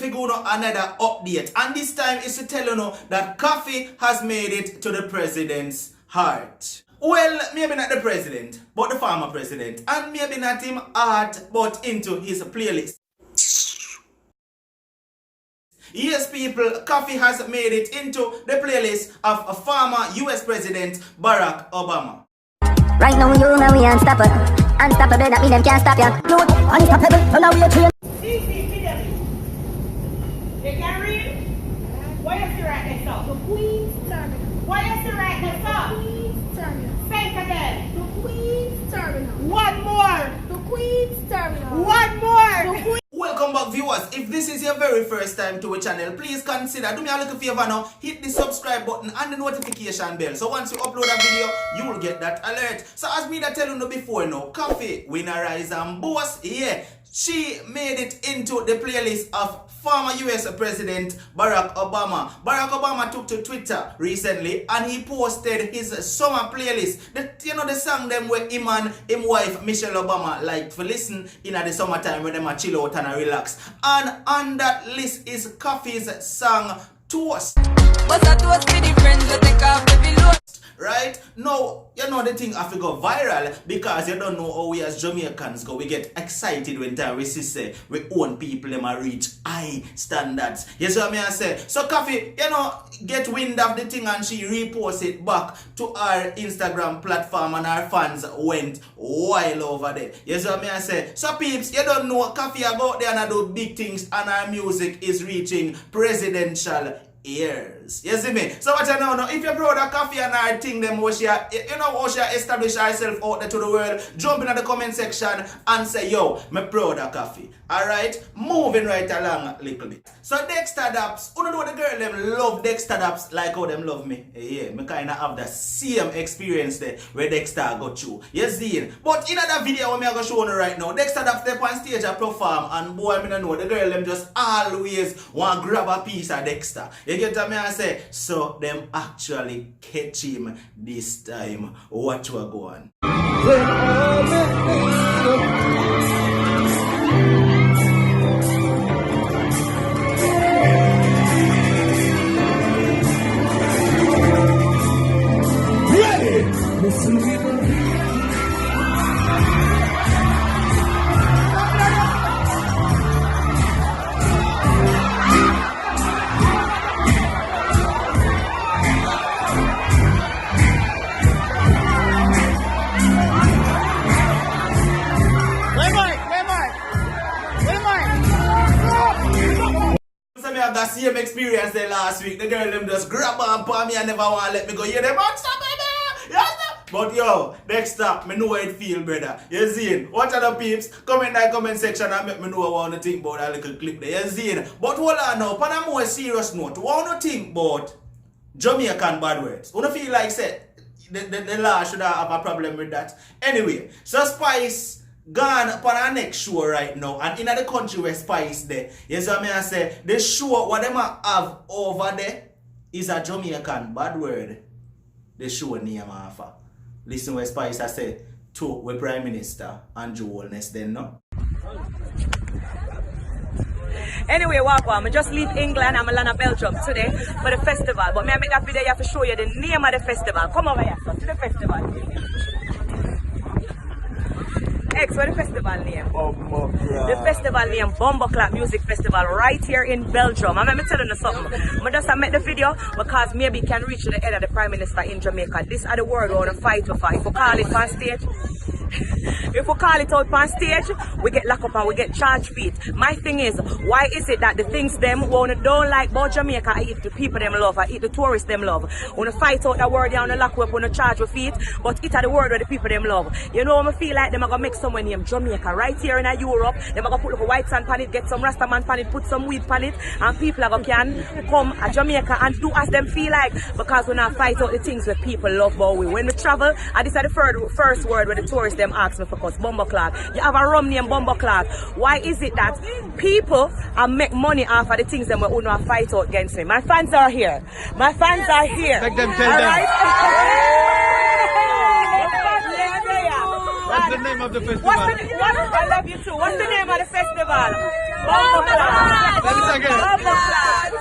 to go on another update. And this time is to tell you know that Koffee has made it to the president's heart. Well, maybe not the president, but the former president. And maybe not him heart, but into his playlist. Yes, people, Koffee has made it into the playlist of a former US President Barack Obama. Right now, you know we unstoppable. Unstoppable, that mean them can't stop ya. You unstoppable, so now we are trained. You can read? What is the right next up? The Queen's Terminal. What is the right next up? The Queen's Terminal. Say it again. The Queen's Terminal. One more. The Queen's Terminal. One more. Welcome back, viewers. If this is your very first time to our channel, please consider do me a little favor now, hit the subscribe button and the notification bell, so once you upload a video you will get that alert. So as me that tell you before now, Koffee winner rise and boss, yeah, she made it into the playlist of former US President Barack Obama. Barack Obama took to Twitter recently and he posted his summer playlist. The song them where him and him wife Michelle Obama like to listen in at the summertime when them a chill out and a relax. And on that list is Koffee's song Toast. Right? Now, you know the thing have to go viral because you don't know how we as Jamaicans go. We get excited when time we see say we own people them a reach high standards. You see what I say? So Koffee, get wind of the thing and she repost it back to our Instagram platform and our fans went wild over there. You see what I say? So peeps, you don't know Koffee go out there and do big things and our music is reaching presidential ears. You see me? So what you know now, if you're proud of Koffee and I think them how she establish herself out there to the world, jump in the comment section and say, yo, me proud of Koffee. Alright? Moving right along a little bit. So Dexter Daps, you know the girl them love Dexter Daps like how them love me. Yeah, me kinda have the same experience there where Dexter got through. You see? But in that video what me I go show you right now, Dexter Daps step on stage and perform and boy me don't know, the girl them just always want to grab a piece of Dexter. You get what me I say? So them actually catch him this time. Watch what go on. That same experience there last week. The girl them just grab on for me and never want to let me go. You them monster baby! Yes, but yo, Dexter, me know how it feel, brother. You see? Watch other peeps, comment in the comment section and make me know what I want to think about that little clip there. You see? But hold on now, on a more serious note, what want to think about Jamaican bad words? You don't feel like say the law should have a problem with that? Anyway, so Spice gone upon our next show right now, and in the country where Spice there, you see what I say, the show what them have over there is a Jamaican bad word. The show name offer. Listen where Spice I say to with Prime Minister and HOLNESS then no. Anyway, welcome. I just leave England. I'm in Belgium today for the festival. But me I make that video here to show you the name of the festival. Come over here, so to the festival. X, what the festival name? The festival name Bumbleclap Music Festival right here in Belgium. And let me tell you something. I just make the video because maybe it can reach the head of the Prime Minister in Jamaica. This is the word we want to fight for. If we call it on stage, if we call it out on stage, we get locked up and we get charged feet. My thing is, why is it that the things them don't like about Jamaica, I eat the people them love, I eat the tourists them love. We fight out that word, you want to lock up, we charge with feet, but it are the word where the people them love. You know, I feel like them are going to make someone named Jamaica right here in Europe. Them are going to put like a white sand pan it, get some Rastaman pan it, put some weed pan it, and people are going to come to Jamaica and do as them feel like, because we not fight out the things where people love about we. When we travel, and this is the first word where the tourists them ask me for, cause Bumbleclap. You have a rum named Bumbleclap. Why is it that people make money off of the things that we not fight out against me? My fans are here. My fans are here. Take them, tell them. What's the name of the festival? I love you too. What's the name of the festival? Bomboclat. Let it again. Bomboclat.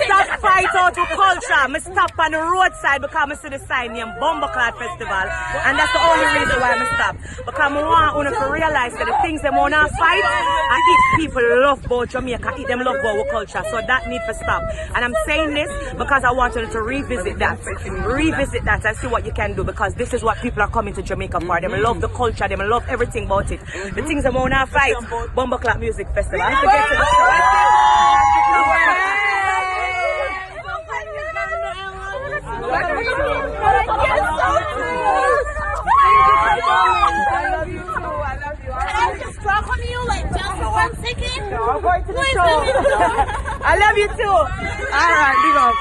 Stop fight out to culture. Me stop on the roadside because I see the sign named Bomboclat Festival. And that's the only reason why I stop. Because I want you to realize that the things they want to fight, and if people love about Jamaica, if them love about our culture. So that need to stop. And I'm saying this because I want you to revisit that. Revisit that and see what you can do, because this is what people are coming to Jamaica for. They love the culture, they love everything about it. The things they want to fight, Bomboclat Music Festival. And to get to the I love you too. Alright, big up.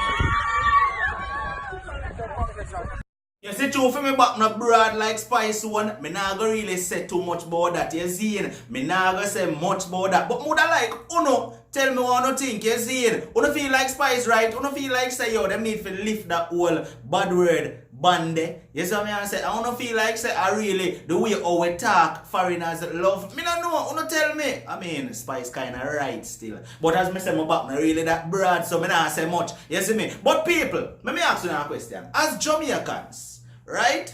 You see, true for me back no broad like Spice one. Me nah go really say too much about that. You see, me nah go say much about that. But moulda like, uno, tell me what you think. You see, uno feel like Spice, right? Uno feel like say yo, them need to lift that whole bad word bande. You see what I say? I uno feel like say I really the way how we talk foreigners love. Me no know. Uno tell me. I mean, Spice kinda right still. But as me say, my back no really that broad, so me nah say much. You see me? But people, let me ask you a question. As Jamaicans, right?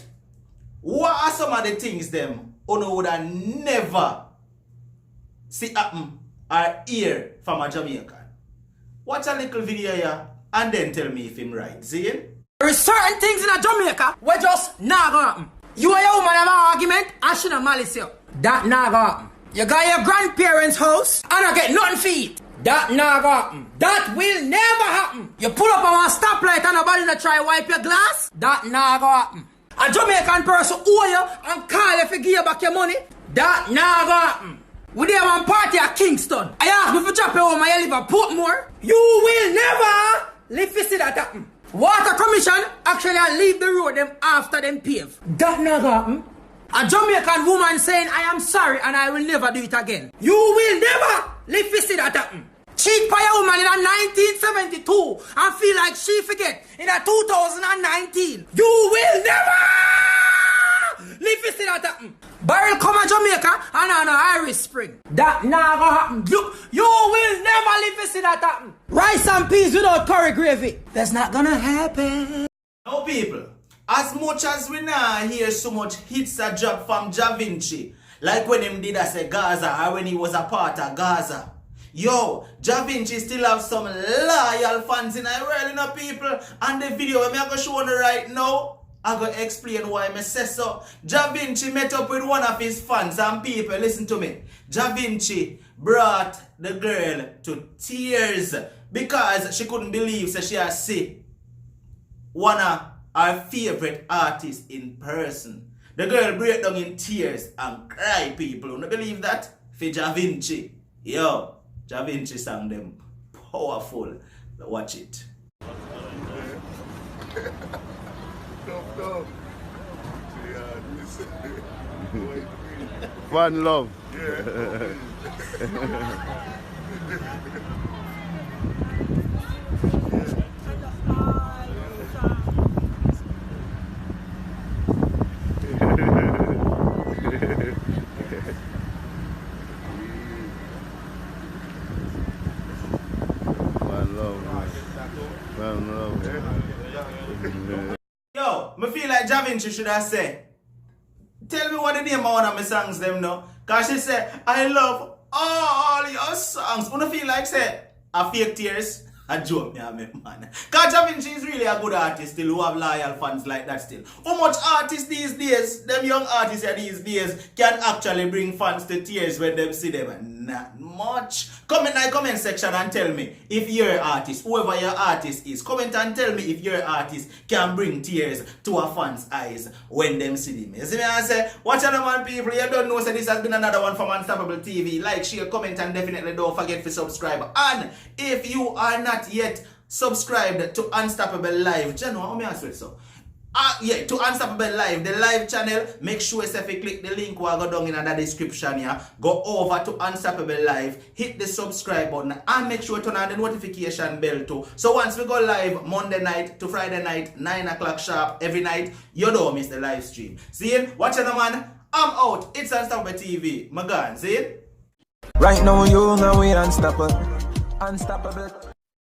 What are some of the things them uno would have never see happen or hear from a Jamaican? Watch a little video here and then tell me if I'm right. See it? There is certain things in a Jamaica where just not gonna happen. You and your woman have an argument and she not malice you. That not gonna happen. You got your grandparents' house and I get nothing for it. That not gonna happen. That will never happen. You pull up on a stoplight and nobody not try wipe your glass. That not gonna happen. A Jamaican person owe you and call you to give you back your money. That not gonna happen. We there one party at Kingston. I asked me if you drop your home and you live at Portmore. You will never live to see that happen. Water Commission actually leave the road them after them pave. That not gonna happen. A Jamaican woman saying, I am sorry and I will never do it again. You will never live to see that happen. Cheat by a woman in a 1972 and feel like she forget in a 2019. You will never live to see that happen. Barrel come to Jamaica and on Irish Spring. That not gonna happen. You will never live to see that happen. Rice and peas without curry gravy. That's not gonna happen. Now people, as much as we now hear so much hits a drop from Da Vinci, like when him did as a Gaza or when he was a part of Gaza. Yo, Da Vinci still have some loyal fans in the world, you know, people. And the video I'm going to show you right now, I'm going to explain why I say so. Da Vinci met up with one of his fans and people, listen to me. Da Vinci brought the girl to tears because she couldn't believe that she has seen one of her favorite artists in person. The girl break down in tears and cry, people. You don't believe that? For Da Vinci. Yo. Da Vinci sang them powerful. Watch it. One love. Yo, me feel like Da Vinci should have said, tell me what the name of one of my songs them know. Cause she said, I love all your songs. Wanna feel like say, I fake tears? A joke me, man. Cause Da Vinci is really a good artist still who have loyal fans like that still. How much artists these days, them young artists these days, can actually bring fans to tears when them see them? Not much. Comment in the comment section and tell me if your artist, whoever your artist is, comment and tell me if your artist can bring tears to a fan's eyes when them see them. You see me I say, watch out man people, you don't know so this has been another one from Unstoppable TV. Like, share, comment and definitely don't forget to subscribe. And if you are not yet subscribed to Unstoppable Live, do you know how me answer it so? To Unstoppable Live, the live channel, make sure if you click the link while go down in the description here, go over to Unstoppable Live, hit the subscribe button and make sure to turn on the notification bell too. So once we go live Monday night to Friday night, 9 o'clock sharp every night, you don't miss the live stream. See you, watch it man, I'm out. It's Unstoppable TV. My gun, see it? Right now, you know we unstoppable. Unstoppable.